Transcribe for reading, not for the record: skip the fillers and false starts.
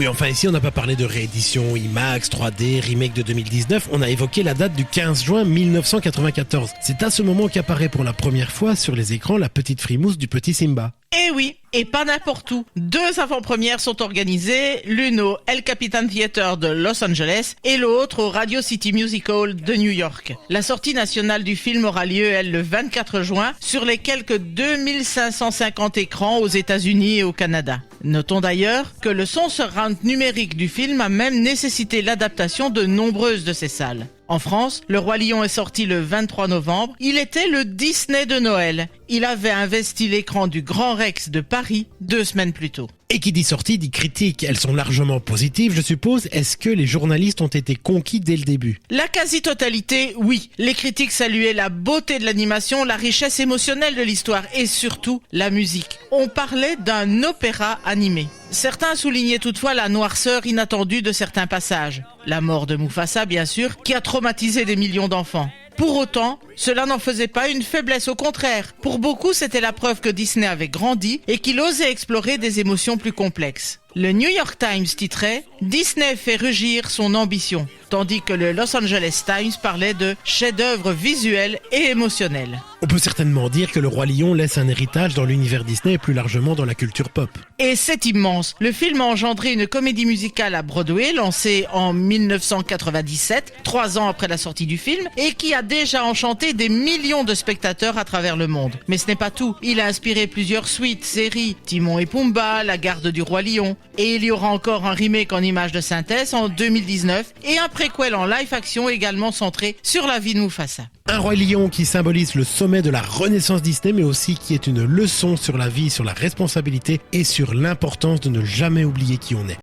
enfin ici on n'a pas parlé de réédition IMAX, 3D, remake de 2019, on a évoqué la date du 15 juin 1994. C'est à ce moment qu'apparaît pour la première fois sur les écrans la petite frimousse du petit Simba. Eh oui, et pas n'importe où. 2 avant-premières sont organisées, l'une au El Capitan Theatre de Los Angeles et l'autre au Radio City Music Hall de New York. La sortie nationale du film aura lieu, elle, le 24 juin sur les quelques 2550 écrans aux États-Unis et au Canada. Notons d'ailleurs que le son surround numérique du film a même nécessité l'adaptation de nombreuses de ces salles. En France, Le Roi Lion est sorti le 23 novembre. Il était le Disney de Noël. Il avait investi l'écran du Grand Rex de Paris 2 semaines plus tôt. Et qui dit sortie dit critique, elles sont largement positives je suppose. Est-ce que les journalistes ont été conquis dès le début? La quasi-totalité, oui. Les critiques saluaient la beauté de l'animation, la richesse émotionnelle de l'histoire et surtout la musique. On parlait d'un opéra animé. Certains soulignaient toutefois la noirceur inattendue de certains passages. La mort de Mufasa, bien sûr, qui a traumatisé des millions d'enfants. Pour autant, cela n'en faisait pas une faiblesse, au contraire. Pour beaucoup, c'était la preuve que Disney avait grandi et qu'il osait explorer des émotions plus complexes. Le New York Times titrait « Disney fait rugir son ambition », tandis que le Los Angeles Times parlait de « chef-d'œuvre visuel et émotionnel ». On peut certainement dire que Le Roi Lion laisse un héritage dans l'univers Disney et plus largement dans la culture pop. Et c'est immense. Le film a engendré une comédie musicale à Broadway, lancée en 1997, 3 ans après la sortie du film, et qui a déjà enchanté des millions de spectateurs à travers le monde. Mais ce n'est pas tout. Il a inspiré plusieurs suites, séries, Timon et Pumba, La Garde du Roi Lion. Et il y aura encore un remake en images de synthèse en 2019 et un préquel en live-action également centré sur la vie de Mufasa. Un Roi Lion qui symbolise le sommet de la renaissance Disney mais aussi qui est une leçon sur la vie, sur la responsabilité et sur l'importance de ne jamais oublier qui on est.